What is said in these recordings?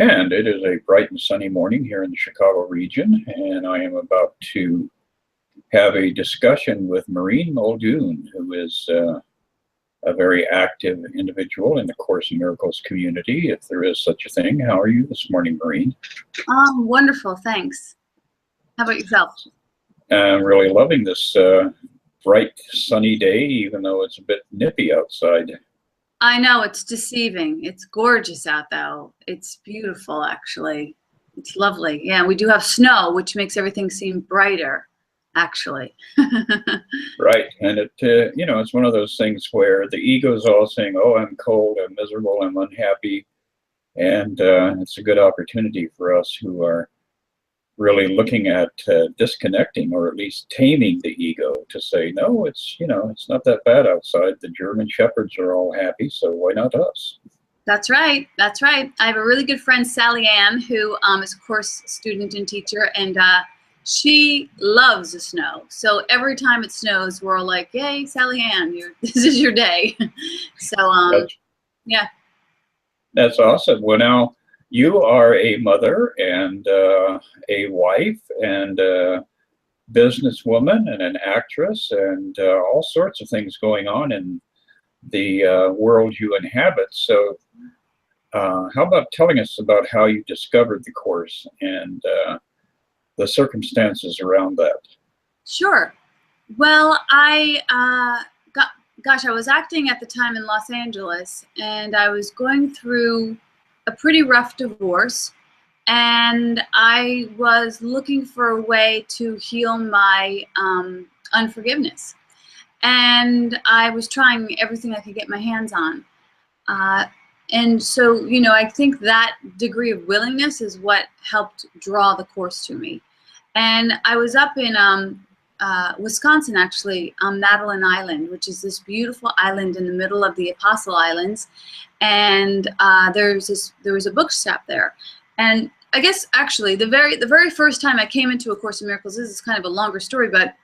And it is a bright and sunny morning here in the Chicago region, and I am about to have a discussion with Maureen Muldoon, who is a very active individual in the Course in Miracles community, if there is such a thing. How are you this morning, Maureen? Wonderful, thanks. How about yourself? I'm really loving this bright, sunny day, even though it's a bit nippy outside. I know, it's deceiving. It's gorgeous out, though. It's beautiful, actually. It's lovely. Yeah, we do have snow, which makes everything seem brighter, actually. Right, and it, it's one of those things where the ego's all saying, oh, I'm cold, I'm miserable, I'm unhappy, and it's a good opportunity for us who are really looking at disconnecting, or at least taming the ego, to say, no, it's not that bad outside. The German shepherds are all happy, so why not us? That's right. That's right. I have a really good friend, Sally Ann, who is a course student and teacher, and she loves the snow. So every time it snows, we're all like, yay, Sally Ann, this is your day. So, yeah. That's awesome. Well, now, you are a mother and a wife and a businesswoman and an actress and all sorts of things going on in the world you inhabit. So how about telling us about how you discovered the Course and the circumstances around that? Sure. Well, I was acting at the time in Los Angeles, and I was going through a pretty rough divorce, and I was looking for a way to heal my unforgiveness, and I was trying everything I could get my hands on, and so I think that degree of willingness is what helped draw the Course to me. And I was up in Wisconsin, actually, on Madeline Island, which is this beautiful island in the middle of the Apostle Islands. And there was a bookshop there. And I guess actually the very first time I came into A Course in Miracles, this is kind of a longer story, but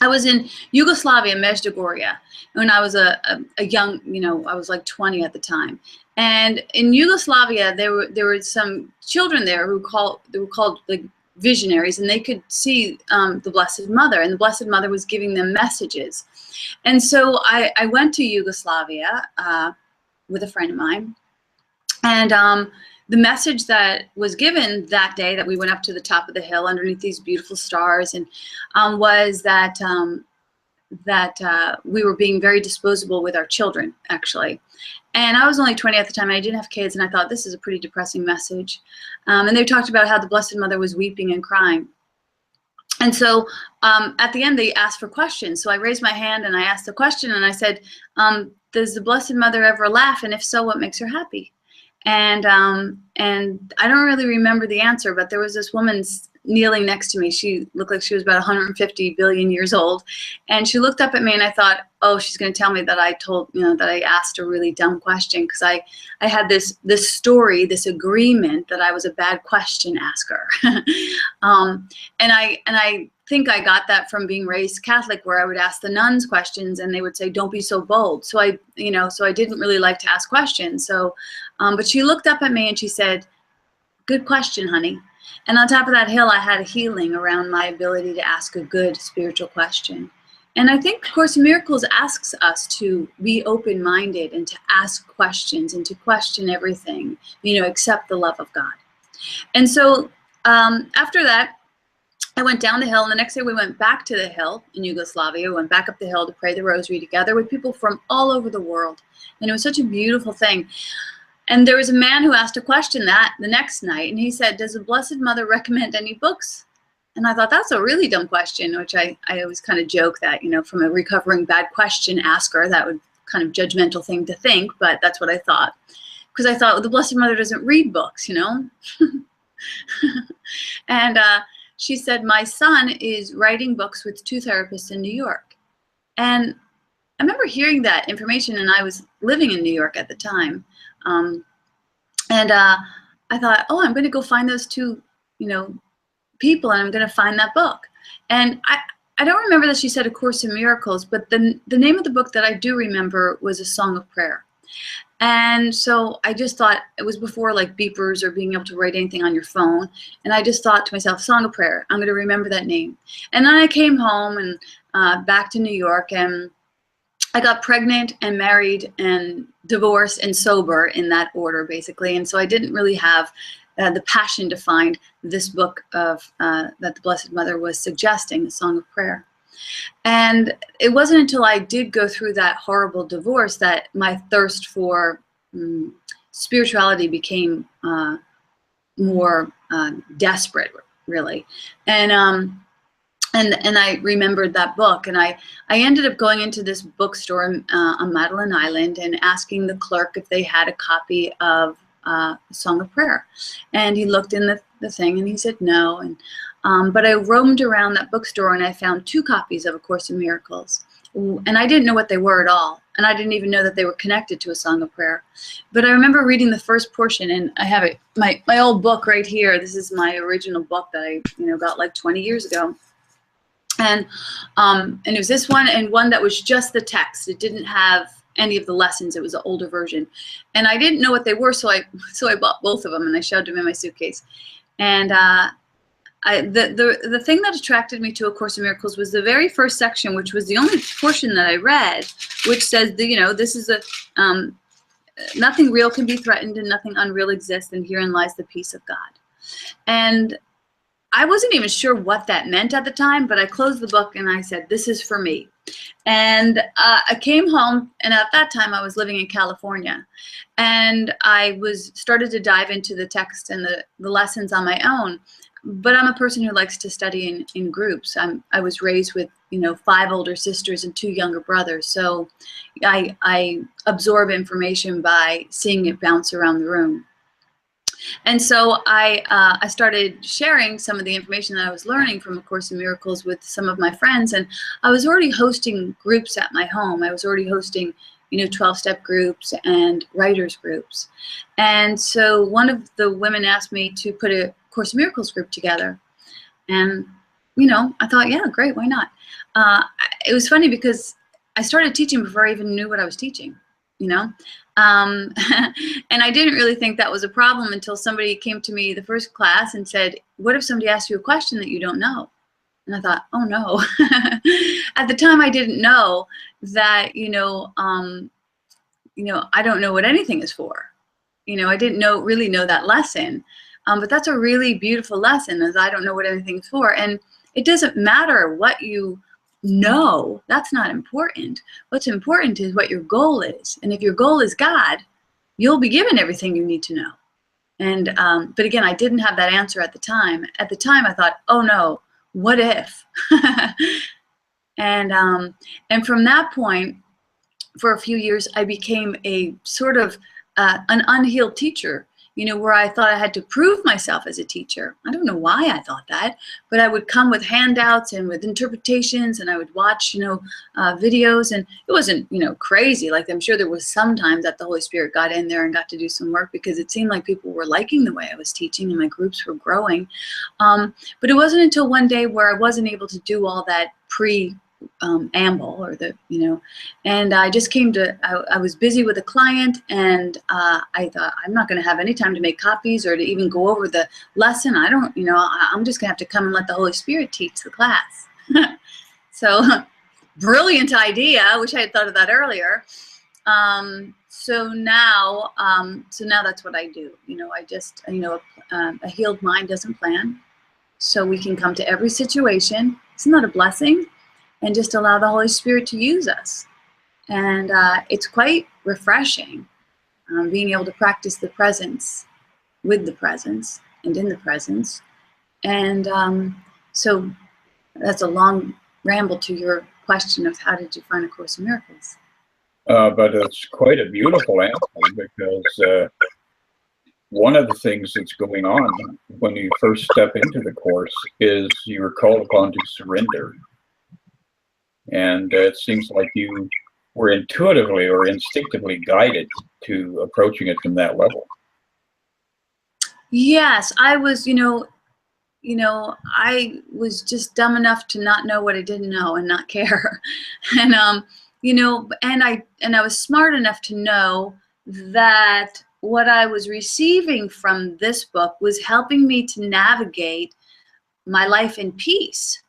I was in Yugoslavia, Medjugorje, when I was a young, I was like 20 at the time. And in Yugoslavia, there were some children there who were called the visionaries, and they could see the Blessed Mother, and the Blessed Mother was giving them messages. And so I went to Yugoslavia with a friend of mine, and the message that was given that day that we went up to the top of the hill underneath these beautiful stars, and was that we were being very disposable with our children, actually. And I was only 20 at the time, and I didn't have kids, and I thought, this is a pretty depressing message. And they talked about how the Blessed Mother was weeping and crying. And so at the end, they asked for questions. So I raised my hand, and I asked the question, and I said, does the Blessed Mother ever laugh? And if so, what makes her happy? And I don't really remember the answer, but there was this woman kneeling next to me. She looked like she was about 150 billion years old. And she looked up at me, and I thought, oh, she's going to tell me that that I asked a really dumb question, because I had this story, this agreement that I was a bad question asker. And I think I got that from being raised Catholic, where I would ask the nuns questions, and they would say, don't be so bold. So I didn't really like to ask questions. So, but she looked up at me and she said, good question, honey. And on top of that hill, I had a healing around my ability to ask a good spiritual question. And I think Course in Miracles asks us to be open-minded and to ask questions and to question everything, except the love of God. And so after that, I went down the hill, and the next day we went back to the hill in Yugoslavia. We went back up the hill to pray the rosary together with people from all over the world. And it was such a beautiful thing. And there was a man who asked a question the next night, and he said, does the Blessed Mother recommend any books? And I thought, that's a really dumb question, which I always kind of joke that, from a recovering bad question asker, that would kind of judgmental thing to think, but that's what I thought. Because I thought, well, the Blessed Mother doesn't read books, And she said, my son is writing books with 2 therapists in New York. And I remember hearing that information, and I was living in New York at the time. And I thought, oh, I'm going to go find those 2, people, and I'm going to find that book. And I don't remember that she said A Course in Miracles, but the name of the book that I do remember was A Song of Prayer. And so I just thought, it was before like beepers or being able to write anything on your phone. And I just thought to myself, Song of Prayer, I'm going to remember that name. And then I came home and back to New York, and I got pregnant and married and divorced and sober in that order, basically. And so I didn't really have the passion to find this book of that the Blessed Mother was suggesting, the Song of Prayer. And it wasn't until I did go through that horrible divorce that my thirst for spirituality became more desperate, really. And I remembered that book, and I ended up going into this bookstore on Madeline Island and asking the clerk if they had a copy of Song of Prayer. And he looked in the thing and he said no. And but I roamed around that bookstore and I found 2 copies of A Course in Miracles. And I didn't know what they were at all. And I didn't even know that they were connected to a Song of Prayer. But I remember reading the first portion, and I have it, my old book right here. This is my original book that I got like 20 years ago. And it was this one, and one that was just the text. It didn't have any of the lessons. It was an older version. And I didn't know what they were, so I bought both of them and I shoved them in my suitcase. And the thing that attracted me to A Course in Miracles was the very first section, which was the only portion that I read, which says, this is nothing real can be threatened and nothing unreal exists, and herein lies the peace of God. And I wasn't even sure what that meant at the time, but I closed the book and I said, this is for me. And I came home, and at that time I was living in California, and I started to dive into the text and the lessons on my own. But I'm a person who likes to study in groups. I was raised with 5 older sisters and 2 younger brothers, so I absorb information by seeing it bounce around the room. And so I started sharing some of the information that I was learning from A Course in Miracles with some of my friends, and I was already hosting groups at my home. I was already hosting 12-step groups and writers groups. And so one of the women asked me to put a Course in Miracles group together. And, I thought, yeah, great, why not? It was funny because I started teaching before I even knew what I was teaching, and I didn't really think that was a problem until somebody came to me the first class and said, what if somebody asked you a question that you don't know? And I thought, oh no. At the time I didn't know that, I don't know what anything is for. I didn't really know that lesson. But that's a really beautiful lesson, is I don't know what anything is for. And it doesn't matter what you know. That's not important. What's important is what your goal is. And if your goal is God, you'll be given everything you need to know. And but again, I didn't have that answer at the time. At the time, I thought, oh no, what if? And from that point, for a few years, I became a sort of an unhealed teacher, where I thought I had to prove myself as a teacher. I don't know why I thought that, but I would come with handouts and with interpretations, and I would watch, videos, and it wasn't, crazy. Like, I'm sure there was some times that the Holy Spirit got in there and got to do some work, because it seemed like people were liking the way I was teaching and my groups were growing. But it wasn't until one day where I wasn't able to do all that amble or and I just came to, I was busy with a client, and I thought, I'm not going to have any time to make copies or to even go over the lesson. I don't, I'm just going to have to come and let the Holy Spirit teach the class. So brilliant idea. I wish I had thought of that earlier. So now that's what I do. I just, a healed mind doesn't plan. So we can come to every situation. Isn't that a blessing? And just allow the Holy Spirit to use us. And it's quite refreshing, being able to practice the presence with the presence and in the presence. And so that's a long ramble to your question of how did you find A Course in Miracles? But it's quite a beautiful answer, because one of the things that's going on when you first step into the Course is you're called upon to surrender. And it seems like you were intuitively or instinctively guided to approaching it from that level. Yes, I was, I was just dumb enough to not know what I didn't know and not care. And, and I was smart enough to know that what I was receiving from this book was helping me to navigate my life in peace.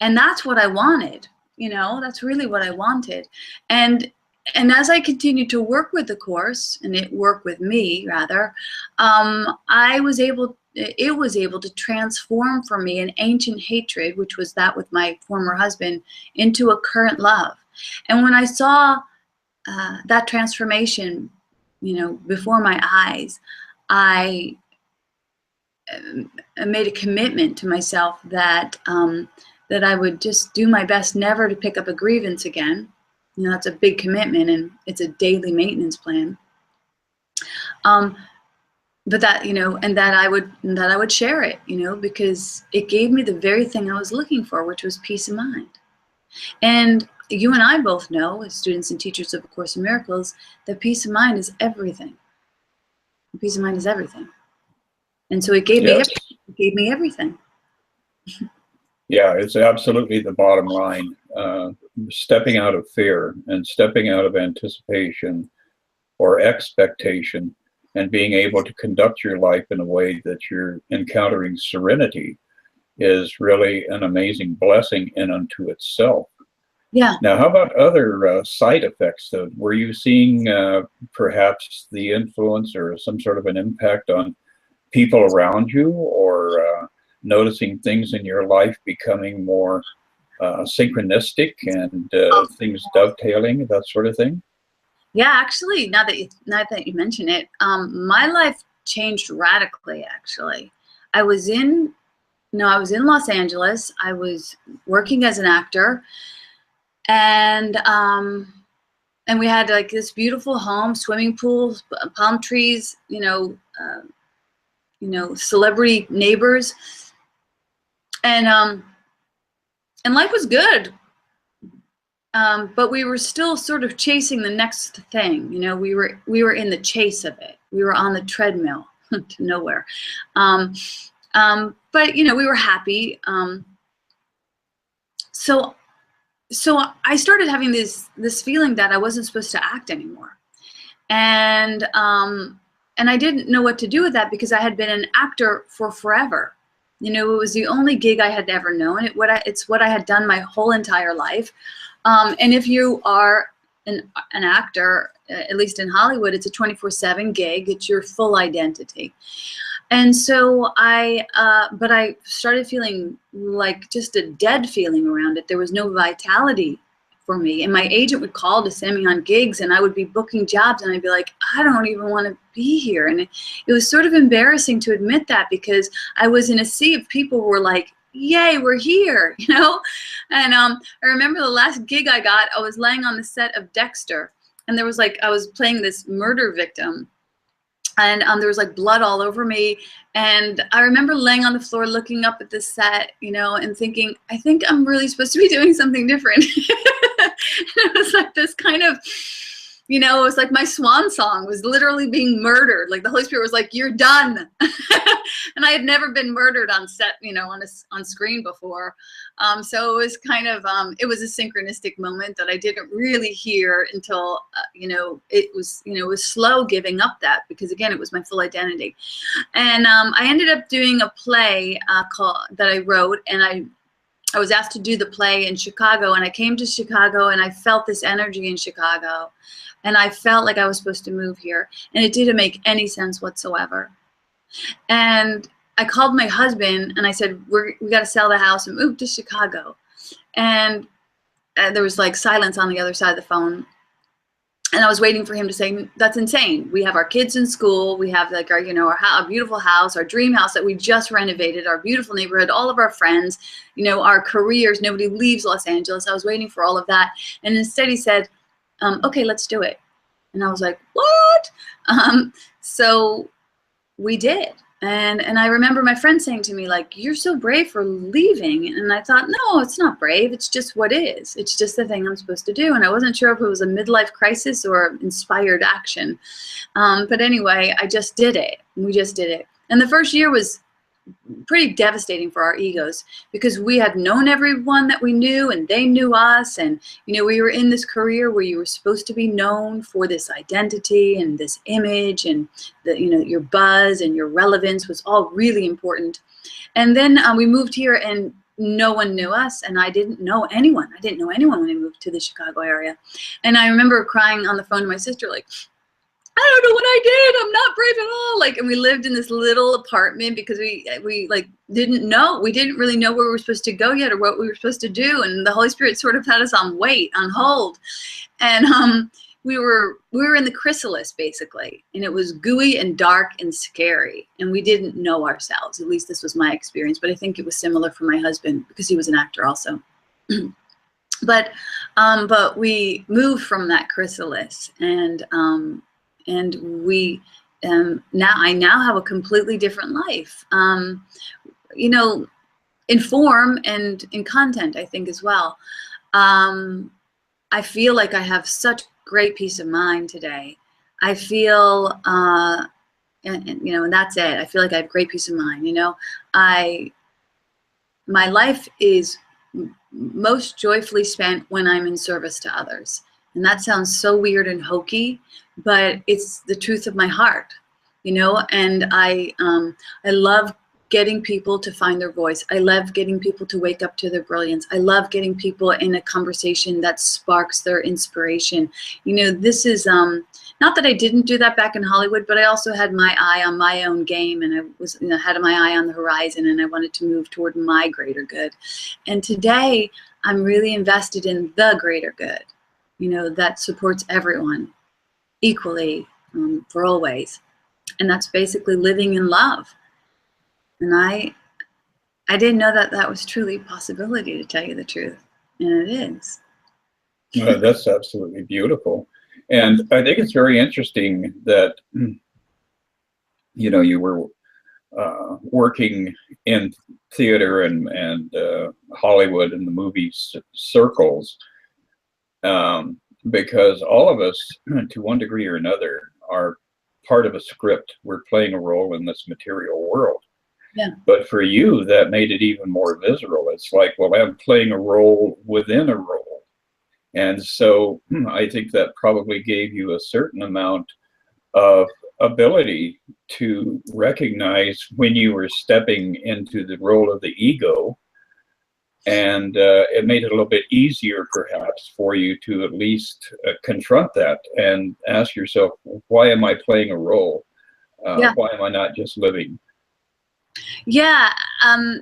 And that's what I wanted, you know, that's really what I wanted. And as I continued to work with the course, and it worked with me rather, it was able to transform for me an ancient hatred, which was that with my former husband, into a current love. And when I saw that transformation, you know, before my eyes, I made a commitment to myself that that I would just do my best never to pick up a grievance again. You know, that's a big commitment, and it's a daily maintenance plan. But that, you know, and that I would share it, you know, because it gave me the very thing I was looking for, which was peace of mind. And you and I both know, as students and teachers of A Course in Miracles, that peace of mind is everything. Peace of mind is everything. And so it gave me everything. Yeah, it's absolutely the bottom line. Stepping out of fear and stepping out of anticipation or expectation and being able to conduct your life in a way that you're encountering serenity is really an amazing blessing in unto itself. Yeah. Now, how about other side effects, though? Were you seeing perhaps the influence or some sort of an impact on people around you, or noticing things in your life becoming more synchronistic and things dovetailing, that sort of thing? Yeah, actually, now that you mention it, my life changed radically. Actually, I was in Los Angeles. I was working as an actor, and we had like this beautiful home, swimming pool, palm trees, you know, celebrity neighbors, and life was good. But we were still sort of chasing the next thing. You know, we were in the chase of it. We were on the treadmill to nowhere. But you know, we were happy. So I started having this feeling that I wasn't supposed to act anymore, and I didn't know what to do with that, because I had been an actor for forever. You know, it was the only gig I had ever known. It's what I had done my whole entire life. And if you are an actor, at least in Hollywood, it's a 24/7 gig. It's your full identity. And so but I started feeling like just a dead feeling around it. There was no vitality for me. And my agent would call to send me on gigs, and I would be booking jobs, and I'd be like, I don't even want to be here. And it was sort of embarrassing to admit that, because I was in a sea of people who were like, yay, we're here, you know? And I remember the last gig I got, I was laying on the set of Dexter, and there was like, I was playing this murder victim, and there was like blood all over me. And I remember laying on the floor looking up at the set, you know, and thinking, I think I'm really supposed to be doing something different. It was like this kind of, you know, it was like my swan song was literally being murdered. Like the Holy Spirit was like, you're done. And I had never been murdered on set, you know, on screen before. So it was kind of, it was a synchronistic moment that I didn't really hear until, you know, it was slow giving up that, because again, it was my full identity. And I ended up doing a play that I wrote, and I was asked to do the play in Chicago, and I came to Chicago, and I felt this energy in Chicago, and I felt like I was supposed to move here, and it didn't make any sense whatsoever. And I called my husband, and I said, we got to sell the house and move to Chicago. And there was like silence on the other side of the phone. And I was waiting for him to say, that's insane. We have our kids in school. We have like our, you know, our beautiful house, our dream house that we just renovated, our beautiful neighborhood, all of our friends, you know, our careers. Nobody leaves Los Angeles. I was waiting for all of that. And instead he said, okay, let's do it. And I was like, what? So we did. And I remember my friend saying to me, like, you're so brave for leaving. And I thought, no, it's not brave. It's just what is. It's just the thing I'm supposed to do. And I wasn't sure if it was a midlife crisis or inspired action. But anyway, I just did it. We just did it. And the first year was pretty devastating for our egos, because we had known everyone that we knew and they knew us. And, you know, we were in this career where you were supposed to be known for this identity and this image, and the, you know, your buzz and your relevance was all really important. And then we moved here and no one knew us, and I didn't know anyone. I didn't know anyone when I moved to the Chicago area. And I remember crying on the phone to my sister, like, I don't know what I did. I'm not brave at all. Like, and we lived in this little apartment because we like didn't know. We didn't really know where we were supposed to go yet or what we were supposed to do. And the Holy Spirit sort of had us on wait, on hold. And we were in the chrysalis basically, and it was gooey and dark and scary, and we didn't know ourselves. At least this was my experience, but I think it was similar for my husband because he was an actor also. But we moved from that chrysalis, and we I now have a completely different life, you know, in form and in content, I think, as well. I feel like I have such great peace of mind today. I feel and you know, and that's it. I feel like I have great peace of mind. You know, my life is most joyfully spent when I'm in service to others. And that sounds so weird and hokey, but it's the truth of my heart, you know. And I love getting people to find their voice. I love getting people to wake up to their brilliance. I love getting people in a conversation that sparks their inspiration. You know, this is not that I didn't do that back in Hollywood, but I also had my eye on my own game, and I was, you know, had my eye on the horizon, and I wanted to move toward my greater good. And today I'm really invested in the greater good, you know, that supports everyone equally, for always. And that's basically living in love. And I didn't know that that was truly a possibility, to tell you the truth. And it is. That's absolutely beautiful. And I think it's very interesting that, you know, you were working in theater and Hollywood and the movie circles, because all of us, to one degree or another, are part of a script. We're playing a role in this material world. Yeah. But for you, that made it even more visceral. It's like, well, I'm playing a role within a role. And so I think that probably gave you a certain amount of ability to recognize when you were stepping into the role of the ego. And it made it a little bit easier, perhaps, for you to at least confront that and ask yourself, why am I playing a role? Yeah. Why am I not just living? Yeah,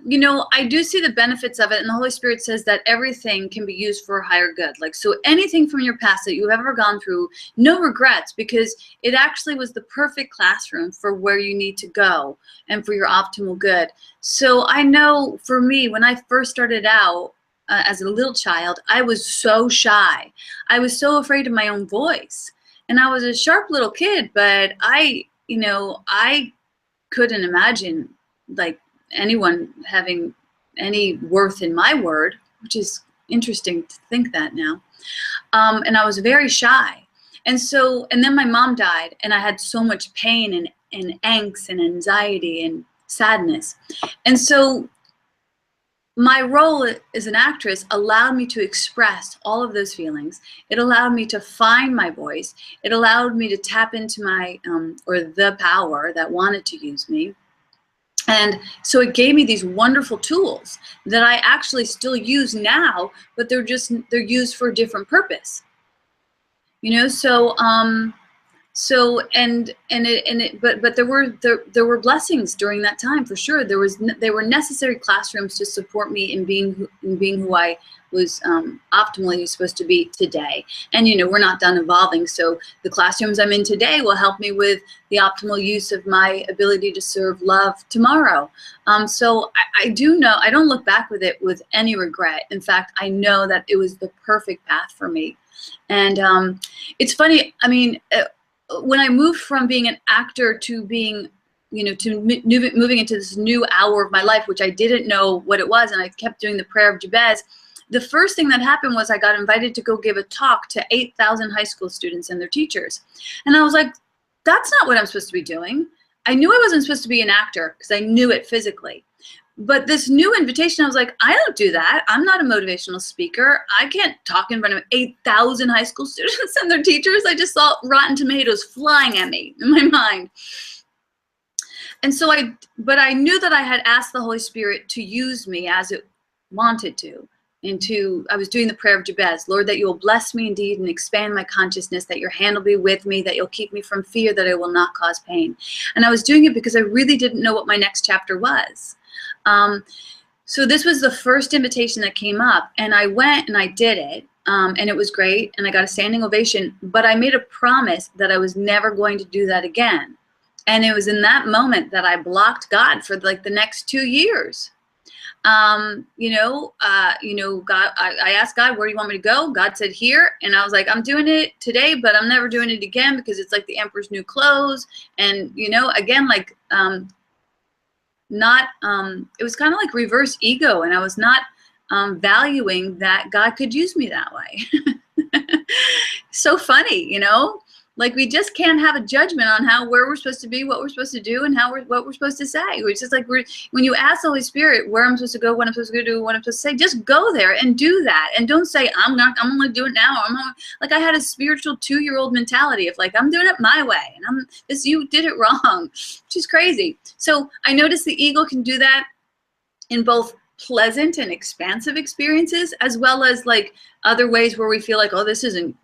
you know, I do see the benefits of it, and the Holy Spirit says that everything can be used for a higher good. Like, so anything from your past that you've ever gone through, no regrets, because it actually was the perfect classroom for where you need to go and for your optimal good. So I know for me, when I first started out as a little child, I was so shy. I was so afraid of my own voice. And I was a sharp little kid, but I couldn't imagine like anyone having any worth in my word, which is interesting to think that now. And I was very shy. And then my mom died, and I had so much pain and angst and anxiety and sadness. And so my role as an actress allowed me to express all of those feelings. It allowed me to find my voice. It allowed me to tap into my, or the power that wanted to use me. And so it gave me these wonderful tools that I actually still use now, but they're used for a different purpose. You know, but there were blessings during that time, for sure. There were necessary classrooms to support me in being who I was optimally supposed to be today. And you know, we're not done evolving, so the classrooms I'm in today will help me with the optimal use of my ability to serve love tomorrow. So I do know, I don't look back with it with any regret. In fact, I know that it was the perfect path for me. And it's funny, I mean, when I moved from being an actor to being, you know, to moving into this new hour of my life, which I didn't know what it was, and I kept doing the prayer of Jabez, the first thing that happened was I got invited to go give a talk to 8,000 high school students and their teachers. And I was like, that's not what I'm supposed to be doing. knew I wasn't supposed to be an actor because I knew it physically. But this new invitation, I was like, I don't do that. I'm not a motivational speaker. I can't talk in front of 8,000 high school students and their teachers. I just saw rotten tomatoes flying at me in my mind. And so but I knew that I had asked the Holy Spirit to use me as it wanted to. I was doing the prayer of Jabez, Lord, that you will bless me indeed and expand my consciousness, that your hand will be with me, that you'll keep me from fear, that I will not cause pain. And I was doing it because I really didn't know what my next chapter was. So this was the first invitation that came up, and I went and I did it, and it was great, and I got a standing ovation, but I made a promise that I was never going to do that again. And it was in that moment that I blocked God for like the next 2 years. God, I asked God, where do you want me to go? God said here. And I was like, I'm doing it today, but I'm never doing it again because it's like the emperor's new clothes. And, again, like, it was kind of like reverse ego. And I was not valuing that God could use me that way. So funny, like we just can't have a judgment on where we're supposed to be, what we're supposed to do, and what we're supposed to say. It's just like when you ask the Holy Spirit where I'm supposed to go, what I'm supposed to do, what I'm supposed to say, just go there and do that. And don't say, I'm going to do it now. Like I had a spiritual 2-year-old mentality of like, I'm doing it my way. And you did it wrong, which is crazy. So I noticed the ego can do that in both pleasant and expansive experiences, as well as like other ways where we feel like, oh, this isn't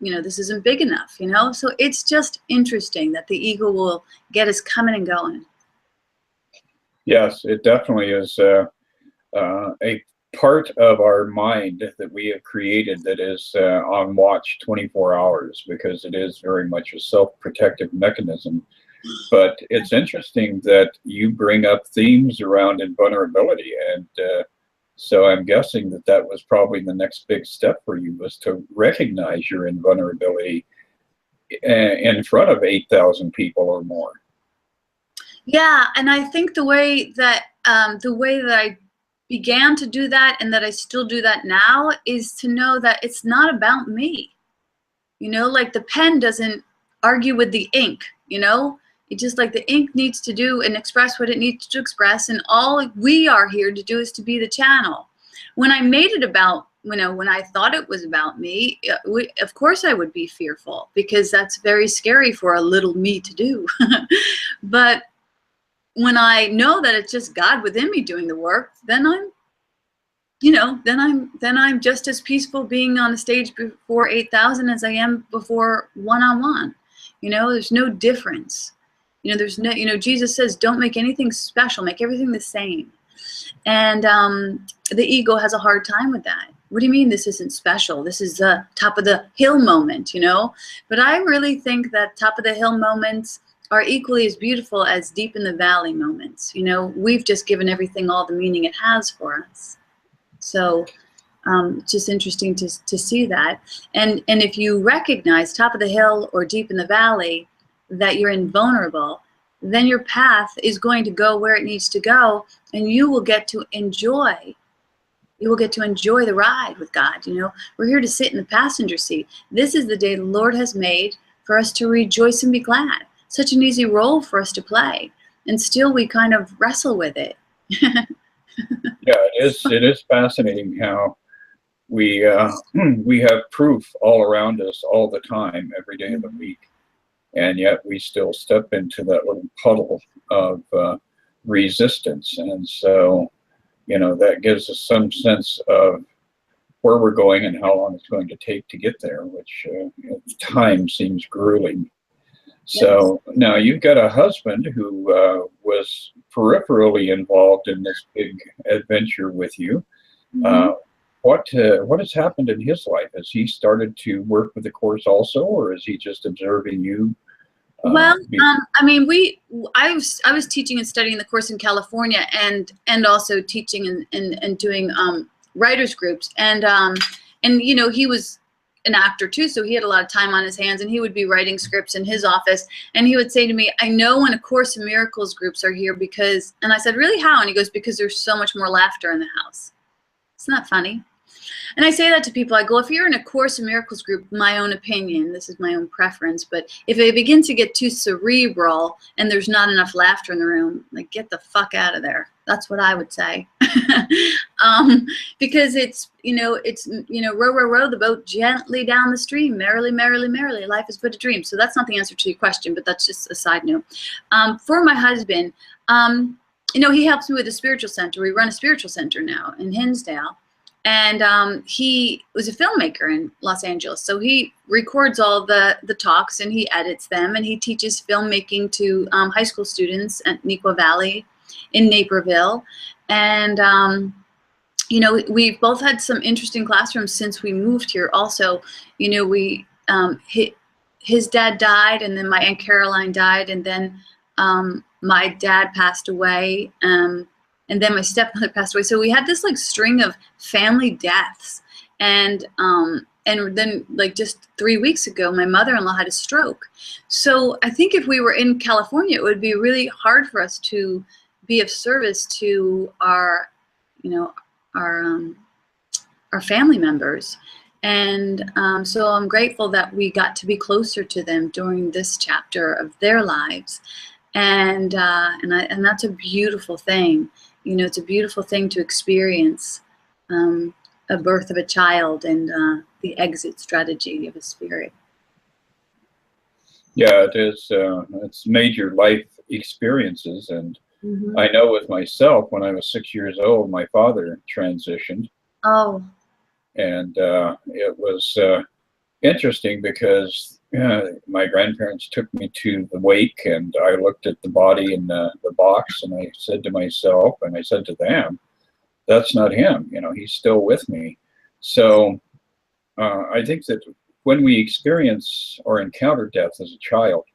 big enough, so it's just interesting that the ego will get us coming and going. Yes, it definitely is a part of our mind that we have created that is on watch 24 hours, because it is very much a self-protective mechanism. But it's interesting that you bring up themes around invulnerability, and so I'm guessing that was probably the next big step for you, was to recognize your invulnerability in front of 8,000 people or more. Yeah, and I think the way that I began to do that, and that I still do that now, is to know that it's not about me. Like the pen doesn't argue with the ink, It's just like the ink needs to do and express what it needs to express, and all we are here to do is to be the channel. When I made it about, when I thought it was about me, of course I would be fearful, because that's very scary for a little me to do. But when I know that it's just God within me doing the work, then I'm just as peaceful being on a stage before 8,000 as I am before one-on-one. There's no difference. There's no, Jesus says, don't make anything special, make everything the same. And the ego has a hard time with that. What do you mean this isn't special? This is the top of the hill moment, But I really think that top of the hill moments are equally as beautiful as deep in the valley moments. We've just given everything all the meaning it has for us. So it's just interesting to see that. And if you recognize top of the hill or deep in the valley, that you're invulnerable, then your path is going to go where it needs to go, and you will get to enjoy. You will get to enjoy the ride with God. We're here to sit in the passenger seat. This is the day the Lord has made for us to rejoice and be glad. Such an easy role for us to play, and still we kind of wrestle with it. Yeah, it is fascinating how we have proof all around us all the time, every day of the week. And yet we still step into that little puddle of resistance. And so, that gives us some sense of where we're going and how long it's going to take to get there, which time seems grueling. So now you've got a husband who was peripherally involved in this big adventure with you. Mm-hmm. What has happened in his life? Has he started to work with the course also, or is he just observing you? Well, I was teaching and studying the course in California, and also teaching and doing writers groups, and he was an actor too, so he had a lot of time on his hands, and he would be writing scripts in his office, and he would say to me, I know when A Course in Miracles groups are here because, and I said, really, how? And he goes, because there's so much more laughter in the house. It's not funny. And I say that to people. I go, if you're in a Course in Miracles group, my own opinion, this is my own preference, but if it begins to get too cerebral and there's not enough laughter in the room, like, get the fuck out of there. That's what I would say. Because it's, row, row, row the boat gently down the stream, merrily, merrily, merrily. Life is but a dream. So that's not the answer to your question, but that's just a side note. For my husband, he helps me with a spiritual center. We run a spiritual center now in Hinsdale. And he was a filmmaker in Los Angeles. So he records all the talks and he edits them, and he teaches filmmaking to high school students at Neuqua Valley in Naperville. And, we've both had some interesting classrooms since we moved here. Also, his dad died, and then my Aunt Caroline died, and then my dad passed away. And then my stepmother passed away. So we had this like string of family deaths. And then like just 3 weeks ago, my mother-in-law had a stroke. So I think if we were in California, it would be really hard for us to be of service to our family members. And so I'm grateful that we got to be closer to them during this chapter of their lives. And that's a beautiful thing. It's a beautiful thing to experience a birth of a child and the exit strategy of a spirit. Yeah, it is. It's major life experiences. And I know with myself, when I was 6 years old, my father transitioned. Oh. And it was interesting because my grandparents took me to the wake, and I looked at the body in the box, and I said to myself, and I said to them, that's not him, he's still with me. So I think that when we experience or encounter death as a child,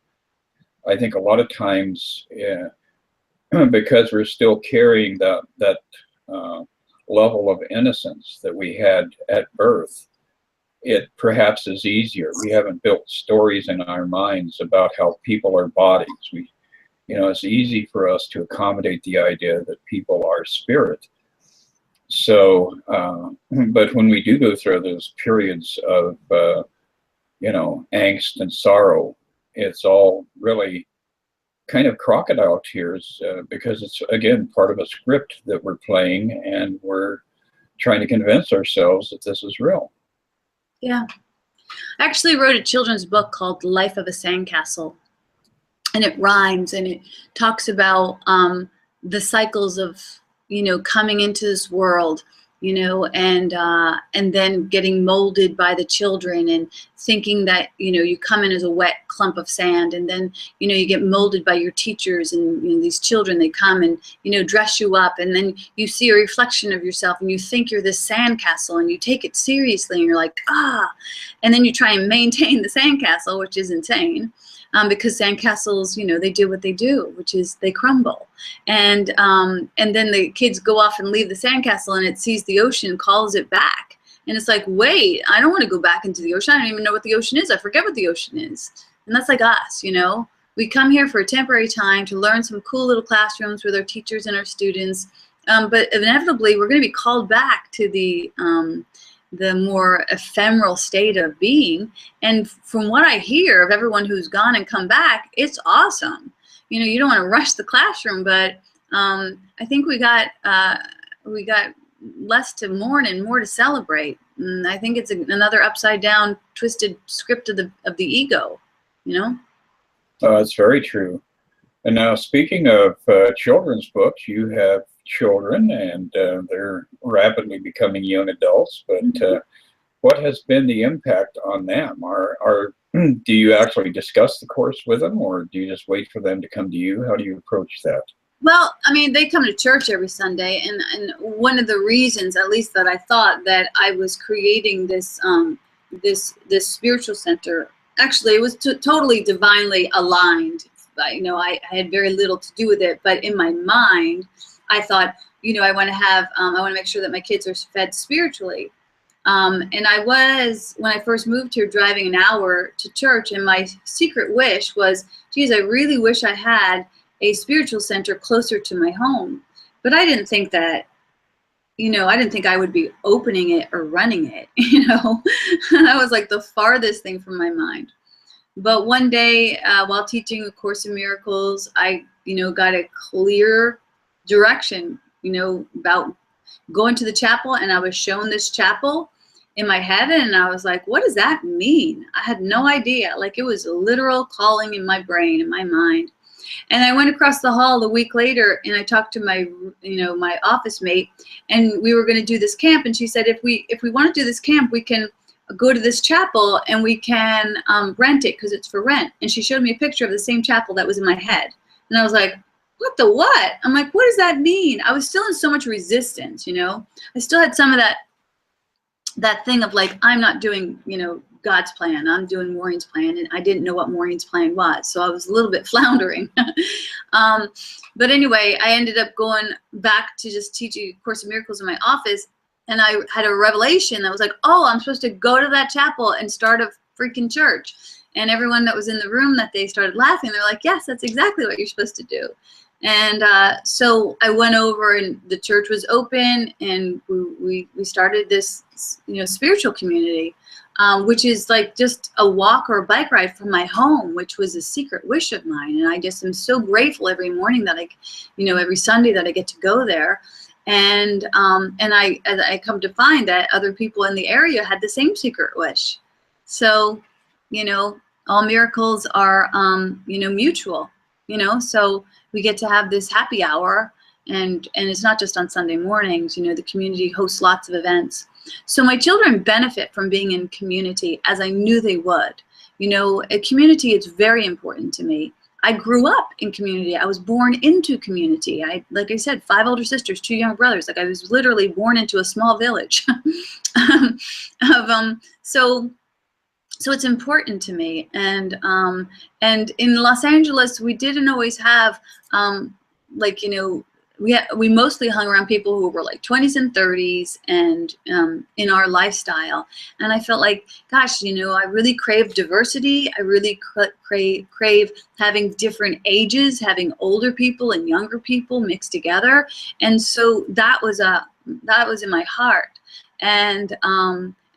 I think a lot of times, because we're still carrying that level of innocence that we had at birth, it perhaps is easier. We haven't built stories in our minds about how people are bodies. It's easy for us to accommodate the idea that people are spirit. So, but when we do go through those periods of, angst and sorrow, it's all really kind of crocodile tears because it's, again, part of a script that we're playing, and we're trying to convince ourselves that this is real. Yeah. I actually wrote a children's book called Life of a Sandcastle, and it rhymes, and it talks about the cycles of, coming into this world, and then getting molded by the children, and thinking that, you come in as a wet clump of sand, and then, you get molded by your teachers, and these children, they come and, dress you up, and then you see a reflection of yourself, and you think you're this sandcastle, and you take it seriously, and you're like, and then you try and maintain the sandcastle, which is insane. Because sandcastles, they do what they do, which is they crumble. And then the kids go off and leave the sandcastle, and it sees the ocean, calls it back. And it's like, wait, I don't want to go back into the ocean. I don't even know what the ocean is. I forget what the ocean is. And that's like us, We come here for a temporary time to learn some cool little classrooms with our teachers and our students. But inevitably, we're going to be called back to the more ephemeral state of being. And from what I hear of everyone who's gone and come back, it's awesome. You don't want to rush the classroom, but I think we got less to mourn and more to celebrate. And I think it's another upside down, twisted script of the ego. That's very true. And now, speaking of children's books, you have children, and they're rapidly becoming young adults. But what has been the impact on them? Do you actually discuss the course with them, or do you just wait for them to come to you? How do you approach that? Well, they come to church every Sunday, and one of the reasons, at least, that I thought that I was creating this this spiritual center, actually, it was totally divinely aligned. I had very little to do with it, but in my mind, I thought, I want to make sure that my kids are fed spiritually. And I was, when I first moved here, driving an hour to church, and my secret wish was, geez, I really wish I had a spiritual center closer to my home. But I didn't think that you know, I didn't think I would be opening it or running it, you know. That was like the farthest thing from my mind. But one day, while teaching A Course in Miracles, I, you know, got a clear direction, you know, about going to the chapel, and I was shown this chapel in my head, and I was like, what does that mean? I had no idea. Like, it was a literal calling in my brain, in my mind. And I went across the hall a week later, and I talked to my, you know, my office mate, and we were going to do this camp. And she said, if we want to do this camp, we can go to this chapel and we can rent it because it's for rent. And she showed me a picture of the same chapel that was in my head. And I was like, what the what? I'm like, what does that mean? I was still in so much resistance, you know. I still had some of that thing of like, I'm not doing, you know, God's plan. I'm doing Maureen's plan, and I didn't know what Maureen's plan was, so I was a little bit floundering. But anyway, I ended up going back to just teaching A Course in Miracles in my office, and I had a revelation that was like, oh, I'm supposed to go to that chapel and start a freaking church. And everyone that was in the room that day started laughing. They're like, yes, that's exactly what you're supposed to do. And so I went over, and the church was open, and we started this, you know, spiritual community, which is like just a walk or a bike ride from my home, which was a secret wish of mine. And I just am so grateful every morning that every Sunday that I get to go there. And I come to find that other people in the area had the same secret wish. So, you know, all miracles are, you know, mutual, you know, so we get to have this happy hour, and it's not just on Sunday mornings. You know, the community hosts lots of events. So my children benefit from being in community, as I knew they would. You know, a community is very important to me. I grew up in community. I was born into community. Like I said, 5 older sisters, 2 younger brothers. Like, I was literally born into a small village. So it's important to me. And in Los Angeles, we didn't always have, like, you know, we mostly hung around people who were like 20s and 30s, and in our lifestyle. And I felt like, gosh, you know, I really crave diversity. I really crave having different ages, having older people and younger people mixed together. And so that was in my heart. And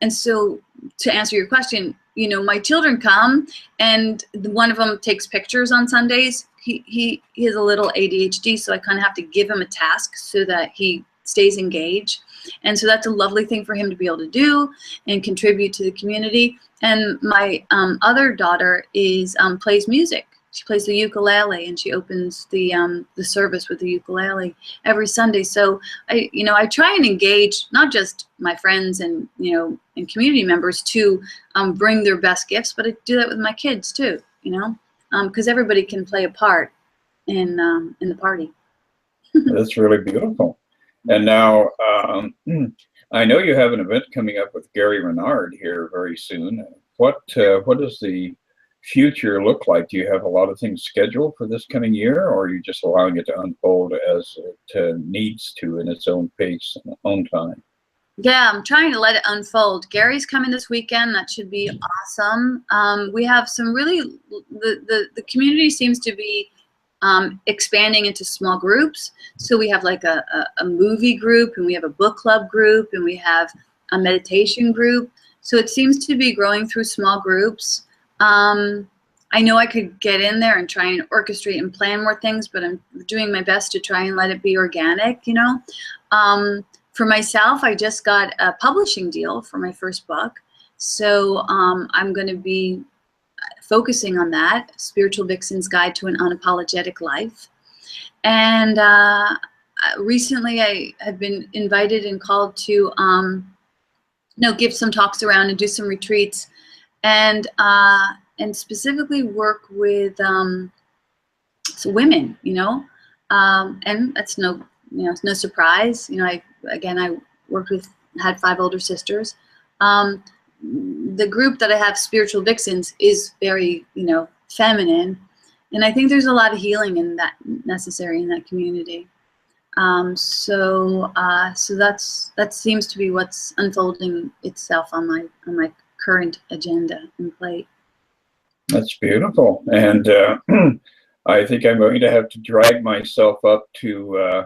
so, to answer your question, you know, my children come, and one of them takes pictures on Sundays. He has a little ADHD, so I kind of have to give him a task so that he stays engaged. And so that's a lovely thing for him to be able to do and contribute to the community. And my other daughter plays music. She plays the ukulele, and she opens the service with the ukulele every Sunday. So I try and engage not just my friends and, you know, and community members to bring their best gifts, but I do that with my kids too, you know, because everybody can play a part in the party. That's really beautiful. And now I know you have an event coming up with Gary Renard here very soon. What does the future look like? Do you have a lot of things scheduled for this coming year, or are you just allowing it to unfold as it needs to in its own pace and own time? Yeah, I'm trying to let it unfold. Gary's coming this weekend. That should be awesome. We have some really, the community seems to be expanding into small groups. So we have like a movie group, and we have a book club group, and we have a meditation group. So it seems to be growing through small groups. I know I could get in there and try and orchestrate and plan more things, but I'm doing my best to try and let it be organic, you know. For myself, I just got a publishing deal for my first book. So I'm going to be focusing on that, Spiritual Vixen's Guide to an Unapologetic Life. And recently I had been invited and called to give some talks around and do some retreats, and specifically work with women, you know, and that's no surprise. You know, I had 5 older sisters. The group that I have, Spiritual Vixens, is very, you know, feminine, and I think there's a lot of healing in that necessary in that community. So that seems to be what's unfolding itself on my current agenda and plate. That's beautiful. And I think I'm going to have to drag myself up to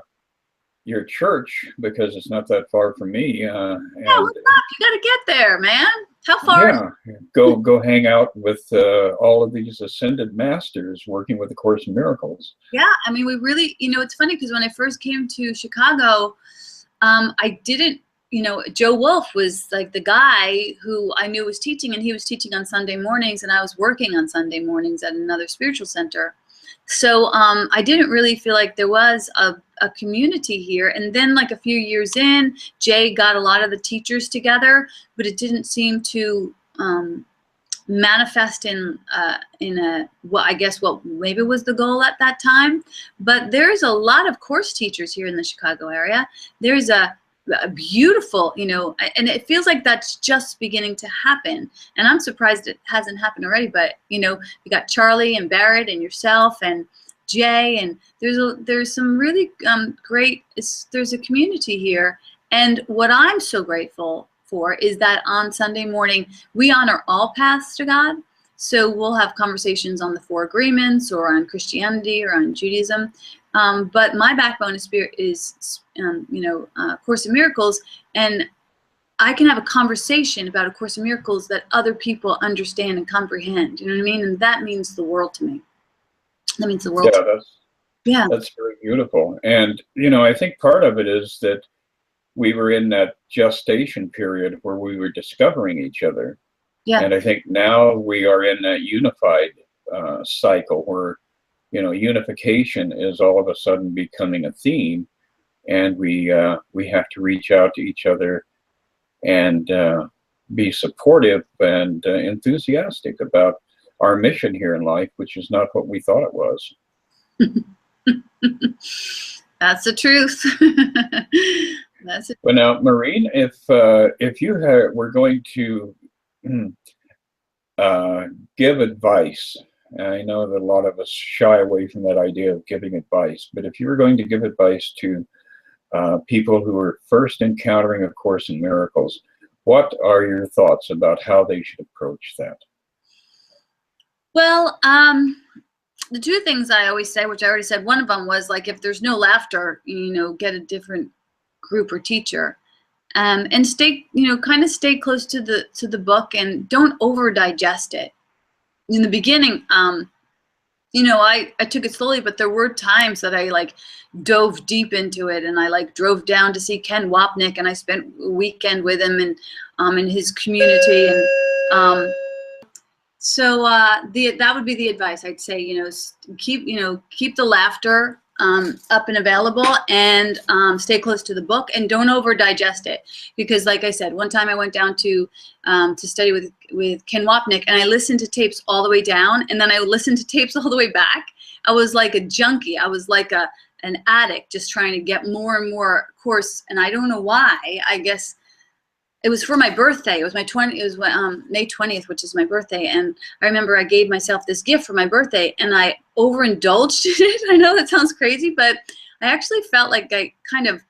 your church, because it's not that far from me. Yeah, And what's up? You got to get there, man. How far? yeah, go hang out with all of these ascended masters working with the Course in Miracles. Yeah, I mean, we really, it's funny because when I first came to Chicago, I didn't, Joe Wolf was like the guy who I knew was teaching, and he was teaching on Sunday mornings, and I was working on Sunday mornings at another spiritual center. So I didn't really feel like there was a community here. And then like a few years in, Jay got a lot of the teachers together, but it didn't seem to manifest in I guess what maybe was the goal at that time. But there's a lot of course teachers here in the Chicago area. There's a beautiful, and it feels like that's just beginning to happen. And I'm surprised it hasn't happened already. But you got Charlie and Barrett and yourself and Jay, and there's some really great. There's a community here, and what I'm so grateful for is that on Sunday morning we honor all paths to God. So we'll have conversations on the Four Agreements or on Christianity or on Judaism. But my backbone is Course in Miracles, and I can have a conversation about A Course in Miracles that other people understand and comprehend. You know what I mean? And that means the world to me. That means the world. Yeah, that's very beautiful. And I think part of it is that we were in that gestation period where we were discovering each other. Yeah. And I think now we are in that unified cycle where unification is all of a sudden becoming a theme, and we have to reach out to each other and be supportive and enthusiastic about our mission here in life, which is not what we thought it was. That's the truth. Well, now, Maureen, if you were going to give advice, I know that a lot of us shy away from that idea of giving advice, but if you were going to give advice to people who are first encountering A Course in Miracles, what are your thoughts about how they should approach that? Well, the two things I always say, which I already said, one of them was like, if there's no laughter, get a different group or teacher, and stay, kind of stay close to the book, and don't over digest it. In the beginning, I took it slowly, but there were times that I like dove deep into it, and I like drove down to see Ken Wapnick, and I spent a weekend with him and in his community, and so that would be the advice I'd say. Keep the laughter up and available, and stay close to the book, and don't over digest it, because like I said, one time I went down to study with Ken Wapnick, and I listened to tapes all the way down, and then I listened to tapes all the way back. I was like a junkie. I was like an addict, just trying to get more and more course, and I don't know why. I guess it was for my birthday. It was May 20th, which is my birthday. And I remember I gave myself this gift for my birthday, and I overindulged in it. I know that sounds crazy, but I actually felt like I kind of,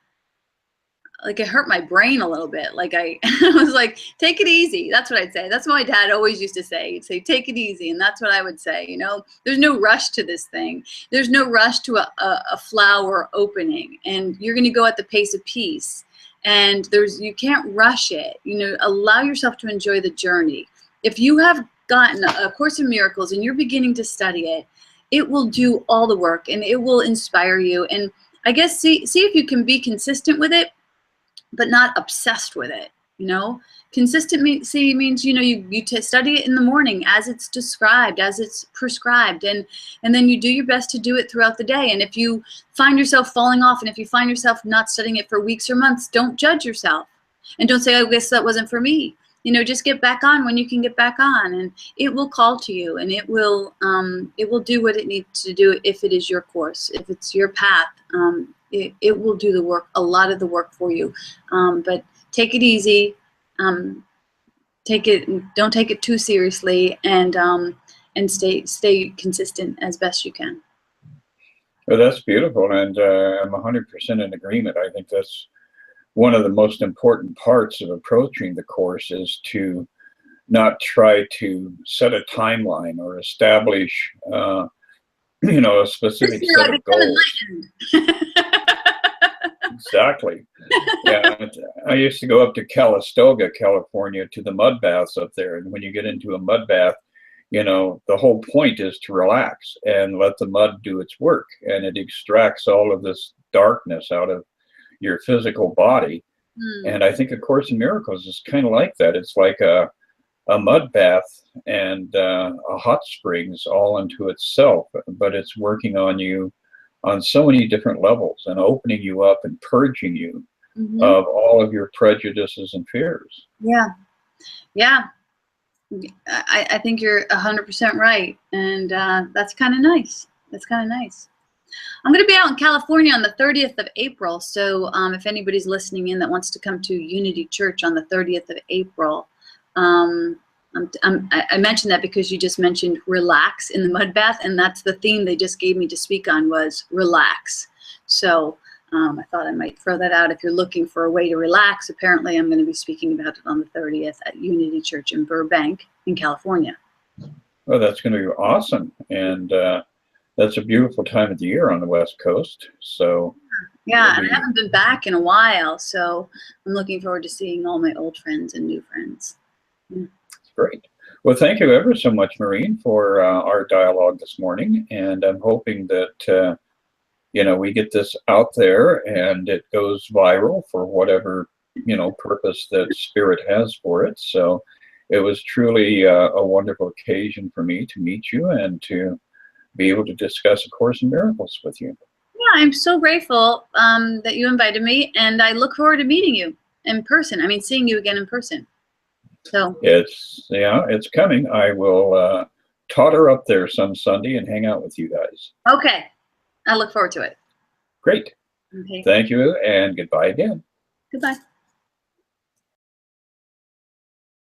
like it hurt my brain a little bit. Like I was like, take it easy. That's what I'd say. That's what my dad always used to say. He'd say, take it easy. And that's what I would say. There's no rush to this thing. There's no rush to a flower opening. And you're going to go at the pace of peace. And you can't rush it. Allow yourself to enjoy the journey. If you have gotten A Course in Miracles and you're beginning to study it, it will do all the work, and it will inspire you. And I guess see if you can be consistent with it, but not obsessed with it. Consistency means you study it in the morning as it's described, as it's prescribed, and then you do your best to do it throughout the day. And if you find yourself falling off, and if you find yourself not studying it for weeks or months, don't judge yourself, and don't say, I guess that wasn't for me. Just get back on when you can get back on, and it will call to you, and it will do what it needs to do. If it is your course, if it's your path, it will do the work, a lot of the work for you. But take it easy. Don't take it too seriously, and stay consistent as best you can. Well, that's beautiful, and I'm 100% in agreement. I think that's one of the most important parts of approaching the course, is to not try to set a timeline or establish a specific set of goals. Exactly. Yeah, I used to go up to Calistoga, California, to the mud baths up there. And when you get into a mud bath, you know, the whole point is to relax and let the mud do its work. And it extracts all of this darkness out of your physical body. Mm. And I think A Course in Miracles is kind of like that. It's like a mud bath and a hot springs all into itself, but it's working on you on so many different levels and opening you up and purging you of all of your prejudices and fears. Yeah. Yeah. I think you're 100% right. And that's kind of nice. That's kind of nice. I'm going to be out in California on the 30th of April. So if anybody's listening in that wants to come to Unity Church on the 30th of April, I mentioned that because you just mentioned relax in the mud bath, and that's the theme they just gave me to speak on was relax. So I thought I might throw that out. If you're looking for a way to relax, apparently I'm going to be speaking about it on the 30th at Unity Church in Burbank in California. Oh, that's going to be awesome. And that's a beautiful time of the year on the West Coast. So yeah, and I haven't been back in a while, so I'm looking forward to seeing all my old friends and new friends. Yeah. Great. Well, thank you ever so much, Maureen, for our dialogue this morning. And I'm hoping that, you know, we get this out there and it goes viral for whatever, you know, purpose that Spirit has for it. So it was truly a wonderful occasion for me to meet you and to be able to discuss A Course in Miracles with you. Yeah, I'm so grateful that you invited me, and I look forward to meeting you in person. I mean, seeing you again in person. So it's coming. I will totter up there some Sunday and hang out with you guys. Okay, I look forward to it. Great. Okay. Thank you, and goodbye again. Goodbye.